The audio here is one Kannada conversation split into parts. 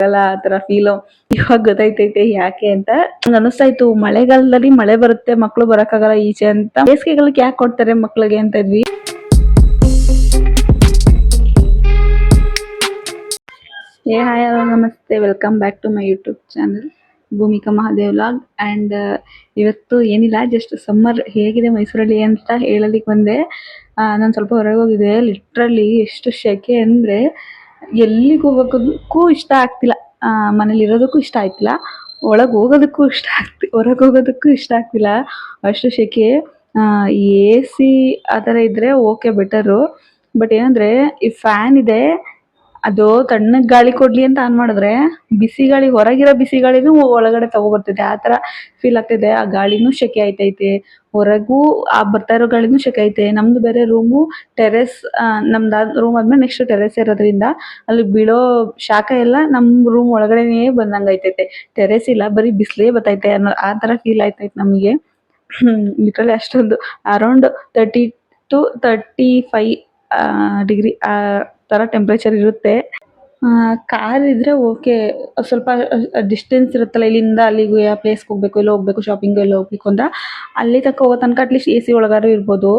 ಆ ತರ ಫೀಲು ಇವಾಗ ಗೊತ್ತಾಯ್ತೈತೆ ಯಾಕೆ ಅಂತ. ನಂಗೆ ಅನಿಸ್ತಾ ಇತ್ತು ಮಳೆಗಾಲದಲ್ಲಿ ಮಳೆ ಬರುತ್ತೆ ಮಕ್ಳು ಬರಕ್ಕಾಗಲ್ಲ ಈಚೆ ಅಂತ, ಬೇಸಿಗೆಗಾಲಕ್ಕೆ ಯಾಕೆ ಕೊಡ್ತಾರೆ ಮಕ್ಳಿಗೆ ಅಂತ ಇದ್ವಿ. ಹಾಯ್ ಹಲೋ ನಮಸ್ತೆ, welcome back to my YouTube channel Bhoomika Mahadev vlog. And ಇವತ್ತು ಏನಿಲ್ಲ, ಜಸ್ಟ್ ಸಮ್ಮರ್ ಹೇಗಿದೆ ಮೈಸೂರಲ್ಲಿ ಅಂತ ಹೇಳಲಿಕ್ಕೆ ಬಂದೆ. ನಾನು ಸ್ವಲ್ಪ ಹೊರಗೆ ಹೋಗಿದ್ದೆ. ಲಿಟ್ರಲಿ ಎಷ್ಟು ಸೆಕೆ ಅಂದರೆ ಎಲ್ಲಿಗೆ ಹೋಗೋದಕ್ಕೂ ಇಷ್ಟ ಆಗ್ತಿಲ್ಲ, ಮನೇಲಿ ಇರೋದಕ್ಕೂ ಇಷ್ಟ ಆಗ್ತಿಲ್ಲ, ಒಳಗೆ ಹೋಗೋದಕ್ಕೂ ಹೊರಗೆ ಹೋಗೋದಕ್ಕೂ ಇಷ್ಟ ಆಗ್ತಿಲ್ಲ, ಅಷ್ಟು ಸೆಕೆ. ಎ ಸಿ ಆ ಥರ ಇದ್ದರೆ ಓಕೆ ಬೆಟರು. ಬಟ್ ಏನಂದರೆ ಈ ಫ್ಯಾನ್ ಇದೆ, ಅದು ತಣ್ಣಗೆ ಗಾಳಿ ಕೊಡ್ಲಿ ಅಂತ ಆನ್ ಮಾಡಿದ್ರೆ ಬಿಸಿ ಗಾಳಿ, ಹೊರಗಿರೋ ಬಿಸಿ ಗಾಳಿನೂ ಒಳಗಡೆ ತಗೊಬರ್ತಿದೆ. ಆ ಥರ ಫೀಲ್ ಆಗ್ತಿದೆ. ಆ ಗಾಳಿನೂ ಸೆಕೆ ಆಯ್ತೈತೆ, ಹೊರಗೂ ಆ ಬರ್ತಾ ಇರೋ ಗಾಳಿನೂ ಸೆಕೆ ಐತೆ. ನಮ್ದು ಬೇರೆ ರೂಮು ಟೆರೆಸ್, ನಮ್ದು ರೂಮ್ ಆದ್ಮೇಲೆ ನೆಕ್ಸ್ಟ್ ಟೆರೆಸ್ ಇರೋದ್ರಿಂದ ಅಲ್ಲಿ ಬೀಳೋ ಶಾಖ ಎಲ್ಲ ನಮ್ಮ ರೂಮ್ ಒಳಗಡೆನೇ ಬಂದಂಗೆ ಐತೈತೆ. ಟೆರೆಸ್ ಇಲ್ಲ, ಬರೀ ಬಿಸಿಲೇ ಬರ್ತೈತೆ ಅನ್ನೋ ಆ ಥರ ಫೀಲ್ ಆಯ್ತೈತೆ ನಮಗೆ. ಲಿಟ್ರಲಿ ಅಷ್ಟೊಂದು ಅರೌಂಡ್ 30 to 35 ಡಿಗ್ರಿ ಆ ಥರ ಟೆಂಪ್ರೇಚರ್ ಇರುತ್ತೆ. ಕಾರ್ ಇದ್ರೆ ಓಕೆ, ಸ್ವಲ್ಪ ಡಿಸ್ಟೆನ್ಸ್ ಇರುತ್ತಲ್ಲ, ಇಲ್ಲಿಂದ ಅಲ್ಲಿಗೆ ಆ ಪ್ಲೇಸ್ಗೆ ಹೋಗ್ಬೇಕು, ಇಲ್ಲಿ ಹೋಗ್ಬೇಕು, ಶಾಪಿಂಗ್ ಎಲ್ಲ ಹೋಗ್ಬೇಕು ಅಂತ ಅಲ್ಲಿ ತನಕ ಹೋಗೋ ತನಕ ಅಟ್ಲೀಸ್ಟ್ ಎ ಸಿ ಒಳಗಾರು ಇರ್ಬೋದು.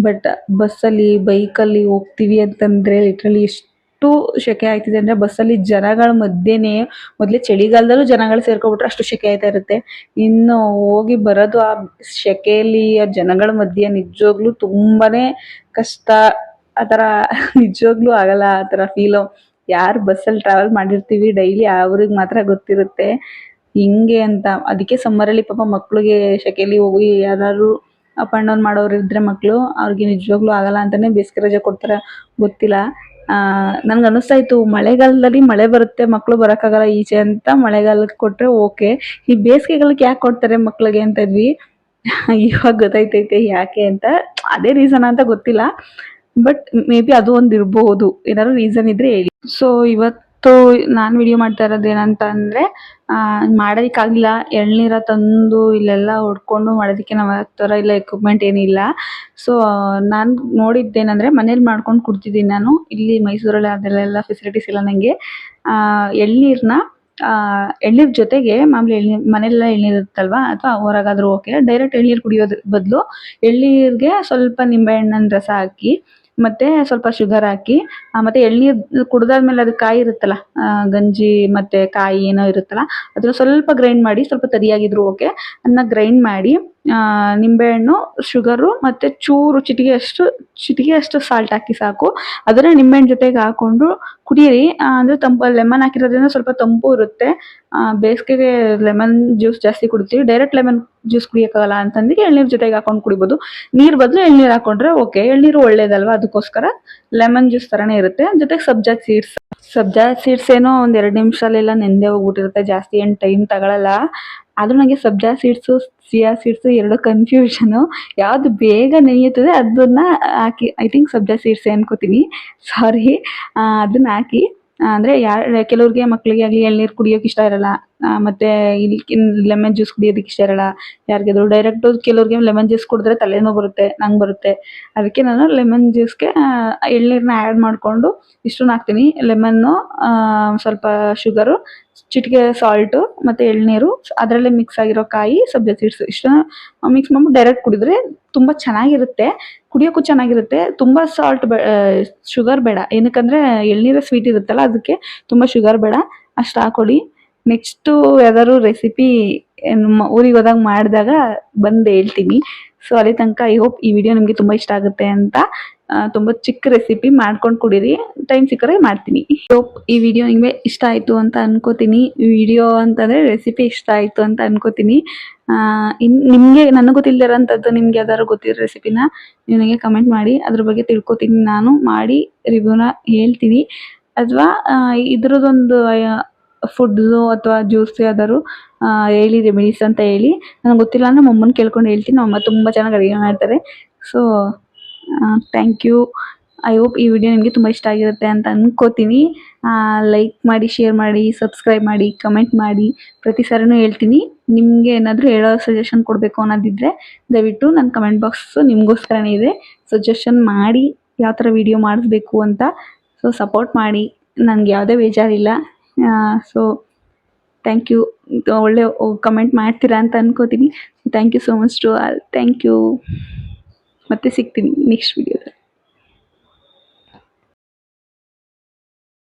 ಬಟ್ ಬಸ್ಸಲ್ಲಿ ಬೈಕಲ್ಲಿ ಹೋಗ್ತೀವಿ ಅಂತಂದರೆ ಲಿಟ್ರಲಿ ಎಷ್ಟು ಸೆಕೆ ಆಗ್ತಿದೆ ಅಂದರೆ, ಬಸ್ಸಲ್ಲಿ ಜನಗಳ ಮಧ್ಯೆನೇ, ಮೊದಲೇ ಚಳಿಗಾಲದಲ್ಲೂ ಜನಗಳು ಸೇರ್ಕೊಬಿಟ್ರೆ ಅಷ್ಟು ಸೆಕೆ ಆಯ್ತಾ ಇರುತ್ತೆ, ಇನ್ನು ಹೋಗಿ ಬರೋದು ಆ ಸೆಕೆಯಲ್ಲಿ ಆ ಜನಗಳ ಮಧ್ಯೆ ನಿಜವಾಗ್ಲೂ ತುಂಬಾ ಕಷ್ಟ. ಆ ಥರ ನಿಜವಾಗ್ಲೂ ಆಗಲ್ಲ ಆ ಥರ ಫೀಲು. ಯಾರು ಬಸ್ಸಲ್ಲಿ ಟ್ರಾವೆಲ್ ಮಾಡಿರ್ತೀವಿ ಡೈಲಿ ಅವ್ರಿಗೆ ಮಾತ್ರ ಗೊತ್ತಿರುತ್ತೆ ಹಿಂಗೆ ಅಂತ. ಅದಕ್ಕೆ ಸಮ್ಮರಲ್ಲಿ ಪಾಪ ಮಕ್ಳಿಗೆ ಸೆಕೆಯಲ್ಲಿ ಹೋಗಿ ಯಾರು ಅಪ್ ಆ್ಯಂಡ್ ಡೌನ್ ಮಾಡೋರು ಇದ್ದರೆ ಮಕ್ಕಳು, ಅವ್ರಿಗೆ ನಿಜವಾಗ್ಲೂ ಆಗಲ್ಲ ಅಂತಲೇ ಬೇಸಿಗೆ ರಜೆ ಕೊಡ್ತಾರೆ ಗೊತ್ತಿಲ್ಲ. ನನ್ಗೆ ಅನ್ನಿಸ್ತಾ ಇತ್ತು ಮಳೆಗಾಲದಲ್ಲಿ ಮಳೆ ಬರುತ್ತೆ ಮಕ್ಕಳು ಬರೋಕ್ಕಾಗಲ್ಲ ಈಚೆ ಅಂತ, ಮಳೆಗಾಲಕ್ಕೆ ಕೊಟ್ಟರೆ ಓಕೆ, ಈ ಬೇಸಿಗೆಗಾಲಕ್ಕೆ ಯಾಕೆ ಕೊಡ್ತಾರೆ ಮಕ್ಳಿಗೆ ಅಂತ ಇದ್ವಿ. ಇವಾಗ ಗೊತ್ತಾಯ್ತೈತೆ ಯಾಕೆ ಅಂತ. ಅದೇ ರೀಸನ್ ಅಂತ ಗೊತ್ತಿಲ್ಲ, ಬಟ್ ಮೇ ಬಿ ಅದು ಒಂದು ಇರಬಹುದು, ಏನಾದ್ರು ರೀಸನ್ ಇದ್ರೆ ಹೇಳಿ. ಸೊ ಇವತ್ತು ನಾನು ವಿಡಿಯೋ ಮಾಡ್ತಾ ಇರೋದು ಏನಂತ ಅಂದರೆ, ಮಾಡೋದಕ್ಕಾಗಲಿಲ್ಲ, ಎಳ್ನೀರ ತಂದು ಇಲ್ಲೆಲ್ಲ ಹೊಡ್ಕೊಂಡು ಮಾಡೋದಕ್ಕೆ ನಮ್ಮ ಥರ ಇಲ್ಲ, ಎಕ್ವಿಪ್ಮೆಂಟ್ ಏನಿಲ್ಲ. ಸೊ ನಾನು ನೋಡಿದ್ದೇನೆಂದರೆ ಮನೇಲಿ ಮಾಡ್ಕೊಂಡು ಕುಡ್ತಿದ್ದೀನಿ ನಾನು. ಇಲ್ಲಿ ಮೈಸೂರಲ್ಲಿ ಅದೆಲ್ಲ ಫೆಸಿಲಿಟೀಸ್ ಇಲ್ಲ ನನಗೆ. ಎಳ್ನೀರನ್ನ ಎಳ್ನೀರು ಜೊತೆಗೆ ಮಾಮೂಲಿ ಎಳ್ನೀರು, ಮನೆಯಲ್ಲ ಎಳ್ನೀರು ಇರುತ್ತಲ್ವ, ಅಥವಾ ಹೊರಗಾದ್ರೂ ಓಕೆ, ಡೈರೆಕ್ಟ್ ಎಳ್ನೀರು ಕುಡಿಯೋದ್ರ ಬದಲು ಎಳ್ನೀರಿಗೆ ಸ್ವಲ್ಪ ನಿಂಬೆಹಣ್ಣಿನ ರಸ ಹಾಕಿ ಮತ್ತು ಸ್ವಲ್ಪ ಶುಗರ್ ಹಾಕಿ, ಮತ್ತು ಎಳ್ನೀರು ಕುಡ್ದಾದ್ಮೇಲೆ ಅದು ಕಾಯಿ ಇರುತ್ತಲ್ಲ, ಗಂಜಿ ಮತ್ತು ಕಾಯಿ ಏನೋ ಇರುತ್ತಲ್ಲ, ಅದನ್ನ ಸ್ವಲ್ಪ ಗ್ರೈಂಡ್ ಮಾಡಿ, ಸ್ವಲ್ಪ ತರಿಯಾಗಿದ್ರು ಓಕೆ, ಅದನ್ನ ಗ್ರೈಂಡ್ ಮಾಡಿ ನಿಂಬೆಹಣ್ಣು, ಶುಗರು ಮತ್ತು ಚೂರು ಚಿಟಿಕೆ ಅಷ್ಟು ಸಾಲ್ಟ್ ಹಾಕಿ ಸಾಕು. ಅದನ್ನು ನಿಂಬೆಹಣ್ಣು ಜೊತೆಗೆ ಹಾಕ್ಕೊಂಡು ಕುಡೀರಿ. ಅಂದರೆ ತಂಪು, ಲೆಮನ್ ಹಾಕಿರೋದ್ರಿಂದ ಸ್ವಲ್ಪ ತಂಪು ಇರುತ್ತೆ. ಬೇಸಿಗೆಗೆ ಲೆಮನ್ ಜ್ಯೂಸ್ ಜಾಸ್ತಿ ಕುಡಿತೀವಿ, ಡೈರೆಕ್ಟ್ ಲೆಮನ್ ಜ್ಯೂಸ್ ಕುಡಿಯೋಕ್ಕಾಗಲ್ಲ ಅಂತಂದ್ರೆ ಎಳ್ನೀರು ಜೊತೆಗೆ ಹಾಕೊಂಡು ಕುಡಿಬೋದು. ನೀರು ಬದಲು ಎಳ್ನೀರು ಹಾಕೊಂಡ್ರೆ ಓಕೆ, ಎಳ್ನೀರು ಒಳ್ಳೇದಲ್ವ, ಅದಕ್ಕೋಸ್ಕರ ಲೆಮನ್ ಜ್ಯೂಸ್ ಥರನೇ ಇರುತ್ತೆ. ಜೊತೆಗೆ ಸಬ್ಜಾ ಸೀಡ್ಸ್ ಏನೋ ಒಂದು 2 ನಿಮಿಷಲೆಲ್ಲ ನೆಂದೇ ಹೋಗ್ಬಿಟ್ಟಿರುತ್ತೆ, ಜಾಸ್ತಿ ಏನು ಟೈಮ್ ತಗೊಳ್ಳಲ್ಲ. ಆದರೂ ನನಗೆ ಸಬ್ಜಾ ಸೀಡ್ಸು ಚಿಯಾ ಸೀಡ್ಸು ಎರಡು ಕನ್ಫ್ಯೂಷನು, ಯಾವುದು ಬೇಗ ನೆನೆಯುತ್ತದೆ ಅದನ್ನು ಹಾಕಿ, ಐ ಥಿಂಕ್ ಸಬ್ಜಾ ಸೀಡ್ಸೇ ಅನ್ಕೋತೀನಿ, ಸಾರಿ. ಅದನ್ನು ಹಾಕಿ, ಅಂದರೆ ಕೆಲವ್ರಿಗೆ ಮಕ್ಕಳಿಗೆ ಆಗಲಿ ಎಳ್ನೀರು ಕುಡಿಯೋಕೆ ಇಷ್ಟ ಇರಲ್ಲ, ಮತ್ತು ಇಲ್ಲಿ ಲೆಮನ್ ಜ್ಯೂಸ್ ಕುಡಿಯೋದಕ್ಕೆ ಇಷ್ಟ ಇರಲ್ಲ ಯಾರಿಗಾದ್ರು. ಡೈರೆಕ್ಟು ಕೆಲವ್ರಿಗೆ ಲೆಮನ್ ಜ್ಯೂಸ್ ಕುಡಿದ್ರೆ ತಲೆನೋವು ಬರುತ್ತೆ, ನಂಗೆ ಬರುತ್ತೆ. ಅದಕ್ಕೆ ನಾನು ಲೆಮನ್ ಜ್ಯೂಸ್ಗೆ ಎಳ್ನೀರನ್ನ ಆ್ಯಡ್ ಮಾಡಿಕೊಂಡು ಇಷ್ಟನ್ನು ಹಾಕ್ತೀನಿ. ಲೆಮನ್ನು, ಸ್ವಲ್ಪ ಶುಗರು, ಚಿಟಿಕೆ ಸಾಲ್ಟು ಮತ್ತು ಎಳ್ನೀರು, ಅದರಲ್ಲೇ ಮಿಕ್ಸ್ ಆಗಿರೋ ಕಾಯಿ, ಸಬ್ಜಾ ಸೀಡ್ಸು, ಇಷ್ಟನ್ನು ಮಿಕ್ಸ್ ಮಾಡ್ಬಿಟ್ಟು ಡೈರೆಕ್ಟ್ ಕುಡಿದ್ರೆ ತುಂಬ ಚೆನ್ನಾಗಿರುತ್ತೆ, ಕುಡಿಯೋಕ್ಕೂ ಚೆನ್ನಾಗಿರುತ್ತೆ. ತುಂಬ ಶುಗರ್ ಬೇಡ, ಏನಕ್ಕಂದರೆ ಎಳ್ನೀರು ಸ್ವೀಟ್ ಇರುತ್ತಲ್ಲ, ಅದಕ್ಕೆ ತುಂಬ ಶುಗರ್ ಬೇಡ, ಅಷ್ಟು ಹಾಕೊಳ್ಳಿ. ನೆಕ್ಸ್ಟು ಯಾವ್ದಾದ್ರು ರೆಸಿಪಿ ಊರಿಗೆ ಹೋದಾಗ ಮಾಡಿದಾಗ ಬಂದು ಹೇಳ್ತೀನಿ. ಸೊ ಅಲ್ಲಿ ತನಕ ಐ ಹೋಪ್ ಈ ವಿಡಿಯೋ ನಿಮಗೆ ತುಂಬ ಇಷ್ಟ ಆಗುತ್ತೆ ಅಂತ. ತುಂಬ ಚಿಕ್ಕ ರೆಸಿಪಿ ಮಾಡ್ಕೊಂಡು ಕುಡೀರಿ, ಟೈಮ್ ಸಿಕ್ಕರೆ ಮಾಡ್ತೀನಿ. ಹೋಪ್ ಈ ವಿಡಿಯೋ ನಿಮಗೆ ಇಷ್ಟ ಆಯಿತು ಅಂತ ಅನ್ಕೋತೀನಿ. ವಿಡಿಯೋ ಅಂತಂದರೆ ರೆಸಿಪಿ ಇಷ್ಟ ಆಯಿತು ಅಂತ ಅನ್ಕೋತೀನಿ. ನಿಮಗೆ ನನಗೆ ಗೊತ್ತಿಲ್ಲದಿರೋಂಥದ್ದು ನಿಮ್ಗೆ ಯಾವ್ದಾದ್ರು ಗೊತ್ತಿರೋ ರೆಸಿಪಿನ ನೀವು ನನಗೆ ಕಮೆಂಟ್ ಮಾಡಿ, ಅದ್ರ ಬಗ್ಗೆ ತಿಳ್ಕೊತೀನಿ, ನಾನು ಮಾಡಿ ರಿವ್ಯೂನ ಹೇಳ್ತೀನಿ. ಅಥವಾ ಇದ್ರದ್ದೊಂದು ಫುಡ್ಸು ಅಥವಾ ಜ್ಯೂಸ್ ಯಾವ್ದಾದ್ರು ಹೇಳಿ, ರೆಮಿಡೀಸ್ ಅಂತ ಹೇಳಿ. ನನಗೆ ಗೊತ್ತಿಲ್ಲ ಅಂದರೆ ನಮ್ಮಮ್ಮನ ಕೇಳ್ಕೊಂಡು ಹೇಳ್ತೀನಿ, ನಮ್ಮಮ್ಮ ತುಂಬ ಚೆನ್ನಾಗಿ ಅಡುಗೆ ಮಾಡ್ತಾರೆ. So thank you. I hope ಈ ವಿಡಿಯೋ ನಿಮಗೆ ತುಂಬ ಇಷ್ಟ ಆಗಿರುತ್ತೆ ಅಂತ ಅನ್ಕೋತೀನಿ. ಲೈಕ್ ಮಾಡಿ, ಶೇರ್ ಮಾಡಿ, ಸಬ್ಸ್ಕ್ರೈಬ್ ಮಾಡಿ, ಕಮೆಂಟ್ ಮಾಡಿ. ಪ್ರತಿ ಸಾರಿನೂ ಹೇಳ್ತೀನಿ, ನಿಮಗೆ ಏನಾದರೂ ಹೇಳೋ ಸಜೆಷನ್ ಕೊಡಬೇಕು ಅನ್ನೋದಿದ್ದರೆ ದಯವಿಟ್ಟು ನನ್ನ ಕಮೆಂಟ್ ಬಾಕ್ಸು ನಿಮಗೋಸ್ಕರನೇ ಇದೆ. ಸಜೆಷನ್ ಮಾಡಿ ಯಾವ ಥರ ವಿಡಿಯೋ ಮಾಡಿಸ್ಬೇಕು ಅಂತ. ಸೊ ಸಪೋರ್ಟ್ ಮಾಡಿ, ನನಗೆ ಯಾವುದೇ ಬೇಜಾರಿಲ್ಲ. So thank you. ಒಳ್ಳೆ ಕಮೆಂಟ್ ಮಾಡ್ತೀರಾ ಅಂತ ಅನ್ಕೋತೀನಿ. Thank you so much to all. Thank you. ಮತ್ತೆ ಸಿಗ್ತೀನಿ ನೆಕ್ಸ್ಟ್ ವಿಡಿಯೋದಲ್ಲಿ.